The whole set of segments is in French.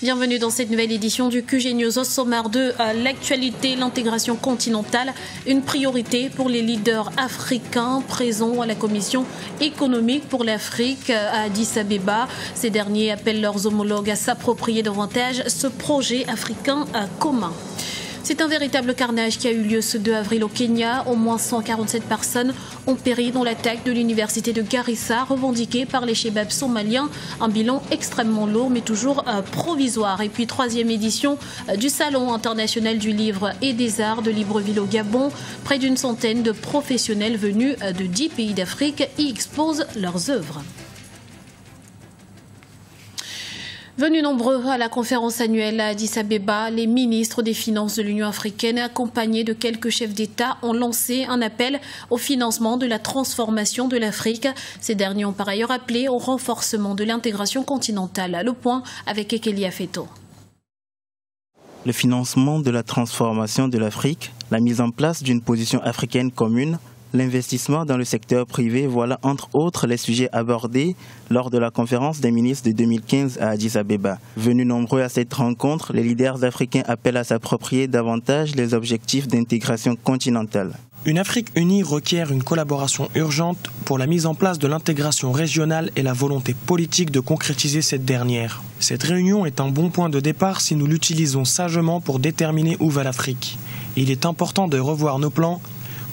Bienvenue dans cette nouvelle édition du QG News. Au sommaire de l'actualité, l'intégration continentale, une priorité pour les leaders africains présents à la Commission économique pour l'Afrique à Addis Abeba. Ces derniers appellent leurs homologues à s'approprier davantage ce projet africain commun. C'est un véritable carnage qui a eu lieu ce 2 avril au Kenya. Au moins 147 personnes ont péri dans l'attaque de l'université de Garissa, revendiquée par les Chebabs somaliens. Un bilan extrêmement lourd, mais toujours provisoire. Et puis, troisième édition du Salon international du livre et des arts de Libreville au Gabon. Près d'une centaine de professionnels venus de 10 pays d'Afrique y exposent leurs œuvres. Venus nombreux à la conférence annuelle à Addis Abeba, les ministres des Finances de l'Union africaine, accompagnés de quelques chefs d'État, ont lancé un appel au financement de la transformation de l'Afrique. Ces derniers ont par ailleurs appelé au renforcement de l'intégration continentale. Le point avec Ekelia Feto. Le financement de la transformation de l'Afrique, la mise en place d'une position africaine commune, l'investissement dans le secteur privé, voilà entre autres les sujets abordés lors de la conférence des ministres de 2015 à Addis Abeba. Venus nombreux à cette rencontre, les leaders africains appellent à s'approprier davantage les objectifs d'intégration continentale. Une Afrique unie requiert une collaboration urgente pour la mise en place de l'intégration régionale et la volonté politique de concrétiser cette dernière. Cette réunion est un bon point de départ si nous l'utilisons sagement pour déterminer où va l'Afrique. Il est important de revoir nos plans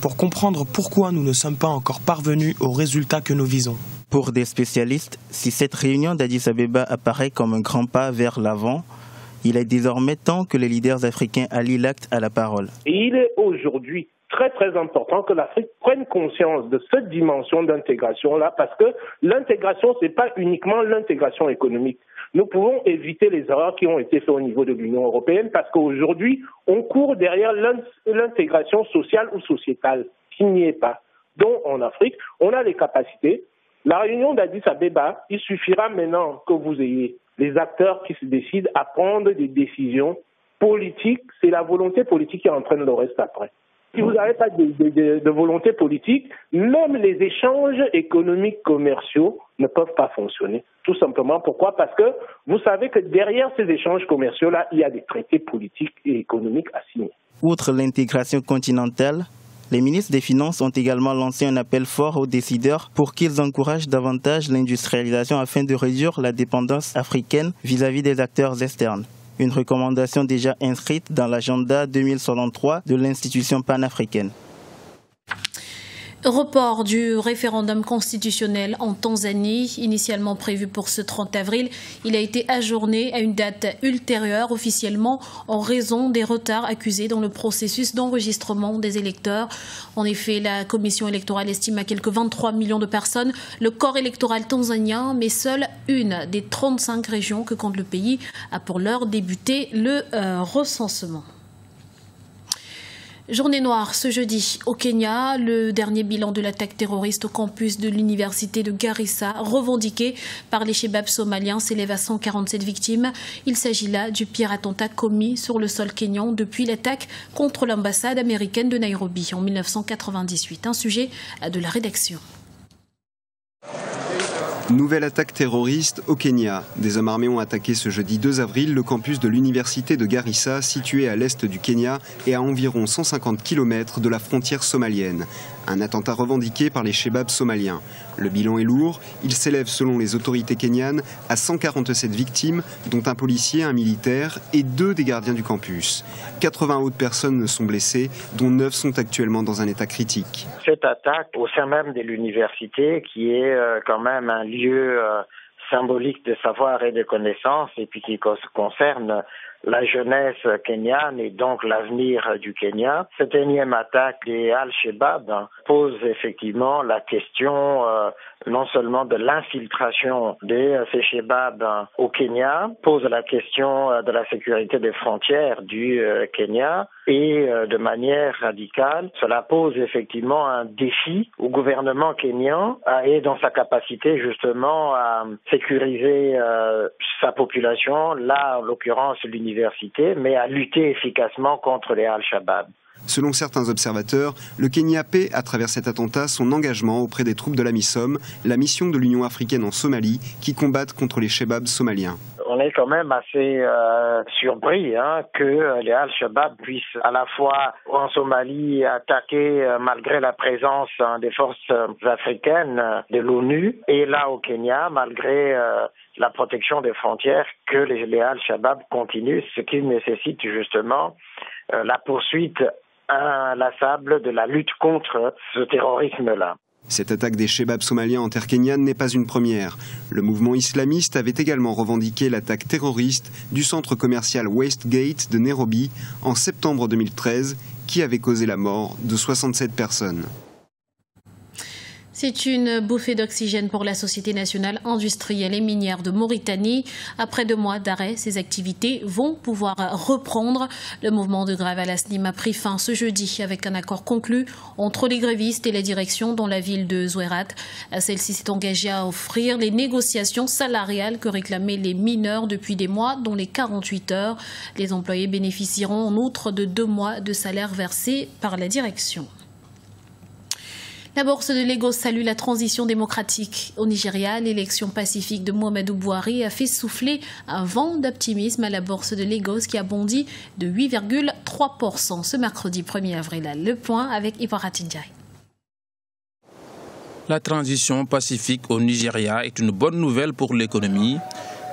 pour comprendre pourquoi nous ne sommes pas encore parvenus aux résultats que nous visons. Pour des spécialistes, si cette réunion d'Addis Abeba apparaît comme un grand pas vers l'avant, il est désormais temps que les leaders africains allient l'acte à la parole. Et il est aujourd'hui très important que l'Afrique prenne conscience de cette dimension d'intégration-là, parce que l'intégration, ce n'est pas uniquement l'intégration économique. Nous pouvons éviter les erreurs qui ont été faites au niveau de l'Union européenne, parce qu'aujourd'hui, on court derrière l'intégration sociale ou sociétale, qui n'y est pas. Donc, en Afrique, on a les capacités. La réunion d'Addis Abeba, il suffira maintenant que vous ayez les acteurs qui se décident à prendre des décisions politiques. C'est la volonté politique qui entraîne le reste après. Si vous n'avez pas de volonté politique, même les échanges économiques commerciaux ne peuvent pas fonctionner. Tout simplement. Pourquoi? Parce que vous savez que derrière ces échanges commerciaux-là, il y a des traités politiques et économiques à signer. Outre l'intégration continentale, les ministres des Finances ont également lancé un appel fort aux décideurs pour qu'ils encouragent davantage l'industrialisation afin de réduire la dépendance africaine vis-à-vis des acteurs externes. Une recommandation déjà inscrite dans l'agenda 2063 de l'institution panafricaine. Report du référendum constitutionnel en Tanzanie, initialement prévu pour ce 30 avril. Il a été ajourné à une date ultérieure officiellement en raison des retards accusés dans le processus d'enregistrement des électeurs. En effet, la commission électorale estime à quelques 23 millions de personnes le corps électoral tanzanien, mais seule une des 35 régions que compte le pays a pour l'heure débuté le recensement. Journée noire ce jeudi au Kenya, le dernier bilan de l'attaque terroriste au campus de l'université de Garissa, revendiqué par les Chebabs somaliens, s'élève à 147 victimes. Il s'agit là du pire attentat commis sur le sol kényan depuis l'attaque contre l'ambassade américaine de Nairobi en 1998. Un sujet de la rédaction. Nouvelle attaque terroriste au Kenya. Des hommes armés ont attaqué ce jeudi 2 avril le campus de l'université de Garissa, situé à l'est du Kenya et à environ 150 km de la frontière somalienne. Un attentat revendiqué par les Chebabs somaliens. Le bilan est lourd. Il s'élève selon les autorités kenyanes à 147 victimes, dont un policier, un militaire et 2 des gardiens du campus. 80 autres personnes sont blessées, dont 9 sont actuellement dans un état critique. Cette attaque au sein même de l'université, qui est quand même un lieu symbolique de savoir et de connaissance, et puis qui concerne la jeunesse kenyane et donc l'avenir du Kenya. Cette énième attaque des Al-Shabaab pose effectivement la question non seulement de l'infiltration de ces Shabaab au Kenya, pose la question de la sécurité des frontières du Kenya et de manière radicale, cela pose effectivement un défi au gouvernement kényan et dans sa capacité justement à sécuriser sa population, là en l'occurrence l'université, mais à lutter efficacement contre les Al-Shabaab. Selon certains observateurs, le Kenya paie à travers cet attentat son engagement auprès des troupes de l'AMISOM, la mission de l'Union africaine en Somalie, qui combattent contre les Chebabs somaliens. on est quand même assez surpris que les Al-Shabaab puissent à la fois en Somalie attaquer malgré la présence des forces africaines de l'ONU et là au Kenya malgré la protection des frontières que les Al-Shabaab continuent, ce qui nécessite justement la poursuite inlassable de la lutte contre ce terrorisme-là. Cette attaque des Shebabs somaliens en terre kenyane n'est pas une première. Le mouvement islamiste avait également revendiqué l'attaque terroriste du centre commercial Westgate de Nairobi en septembre 2013, qui avait causé la mort de 67 personnes. C'est une bouffée d'oxygène pour la Société nationale industrielle et minière de Mauritanie. Après 2 mois d'arrêt, ces activités vont pouvoir reprendre. Le mouvement de grève à la SNIM a pris fin ce jeudi avec un accord conclu entre les grévistes et la direction dans la ville de Zouérat. Celle-ci s'est engagée à offrir les négociations salariales que réclamaient les mineurs depuis des mois, dont les 48 heures. Les employés bénéficieront en outre de 2 mois de salaire versés par la direction. La bourse de Lagos salue la transition démocratique. Au Nigeria, l'élection pacifique de Muhammadu Buhari a fait souffler un vent d'optimisme à la bourse de Lagos qui a bondi de 8,3% ce mercredi 1er avril. Le point avec Ibrahim Ndiaye. La transition pacifique au Nigeria est une bonne nouvelle pour l'économie.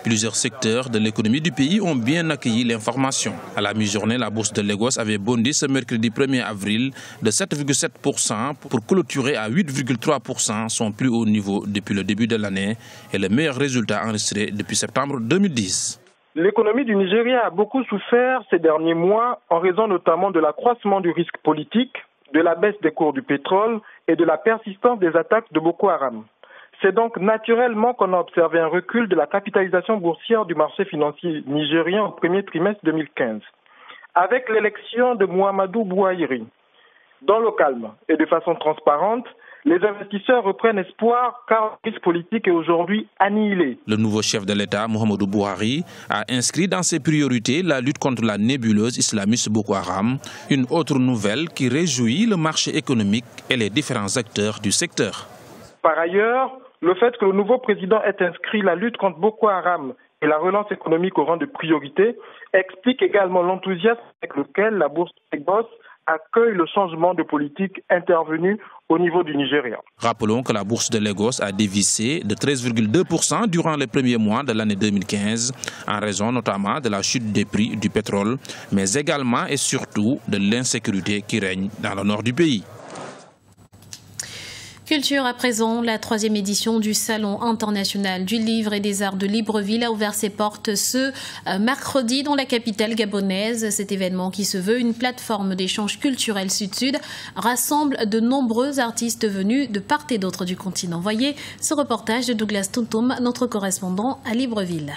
Plusieurs secteurs de l'économie du pays ont bien accueilli l'information. À la mi-journée, la bourse de Lagos avait bondi ce mercredi 1er avril de 7,7% pour clôturer à 8,3%, son plus haut niveau depuis le début de l'année et le meilleur résultat enregistré depuis septembre 2010. L'économie du Nigeria a beaucoup souffert ces derniers mois en raison notamment de l'accroissement du risque politique, de la baisse des cours du pétrole et de la persistance des attaques de Boko Haram. C'est donc naturellement qu'on a observé un recul de la capitalisation boursière du marché financier nigérien au premier trimestre 2015. Avec l'élection de Muhammadu Buhari, dans le calme et de façon transparente, les investisseurs reprennent espoir car le risque politique est aujourd'hui annihilé. Le nouveau chef de l'État, Muhammadu Buhari, a inscrit dans ses priorités la lutte contre la nébuleuse islamiste Boko Haram, une autre nouvelle qui réjouit le marché économique et les différents acteurs du secteur. Par ailleurs, le fait que le nouveau président ait inscrit la lutte contre Boko Haram et la relance économique au rang de priorité explique également l'enthousiasme avec lequel la bourse de Lagos accueille le changement de politique intervenu au niveau du Nigeria. Rappelons que la bourse de Lagos a dévissé de 13,2% durant les premiers mois de l'année 2015, en raison notamment de la chute des prix du pétrole, mais également et surtout de l'insécurité qui règne dans le nord du pays. Culture à présent, la 3e édition du Salon international du livre et des arts de Libreville a ouvert ses portes ce mercredi dans la capitale gabonaise. Cet événement, qui se veut une plateforme d'échange culturel sud-sud, rassemble de nombreux artistes venus de part et d'autre du continent. Voyez ce reportage de Douglas Tuntum, notre correspondant à Libreville.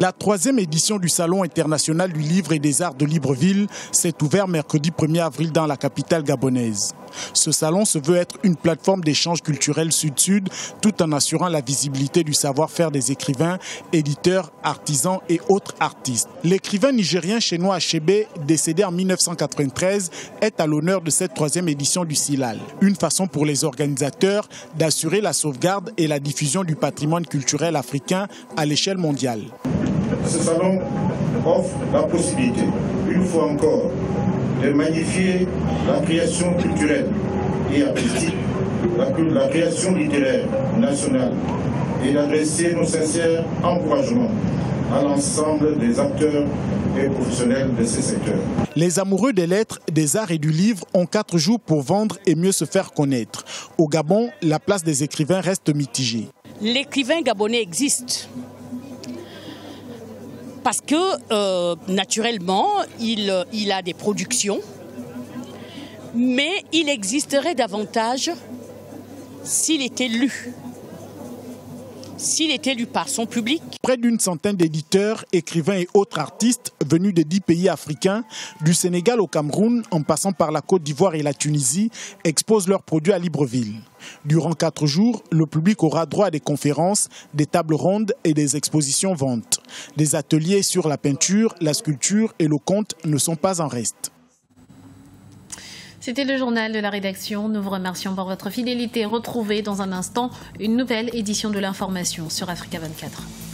La 3e édition du Salon international du livre et des arts de Libreville s'est ouverte mercredi 1er avril dans la capitale gabonaise. Ce salon se veut être une plateforme d'échange culturel sud-sud tout en assurant la visibilité du savoir-faire des écrivains, éditeurs, artisans et autres artistes. L'écrivain nigérien Chinua Achebe, décédé en 1993, est à l'honneur de cette 3e édition du CILAL. Une façon pour les organisateurs d'assurer la sauvegarde et la diffusion du patrimoine culturel africain à l'échelle mondiale. Ce salon offre la possibilité, une fois encore, de magnifier la création culturelle et artistique, la création littéraire nationale et d'adresser nos sincères encouragements à l'ensemble des acteurs et professionnels de ces secteurs. Les amoureux des lettres, des arts et du livre ont 4 jours pour vendre et mieux se faire connaître. Au Gabon, la place des écrivains reste mitigée. L'écrivain gabonais existe. Parce que, naturellement, il a des productions, mais il existerait davantage s'il était lu. S'il était lu par son public. Près d'une centaine d'éditeurs, écrivains et autres artistes venus de 10 pays africains, du Sénégal au Cameroun, en passant par la Côte d'Ivoire et la Tunisie, exposent leurs produits à Libreville. Durant 4 jours, le public aura droit à des conférences, des tables rondes et des expositions ventes. Des ateliers sur la peinture, la sculpture et le conte ne sont pas en reste. C'était le journal de la rédaction. Nous vous remercions pour votre fidélité. Retrouvez dans un instant une nouvelle édition de l'information sur Africa 24.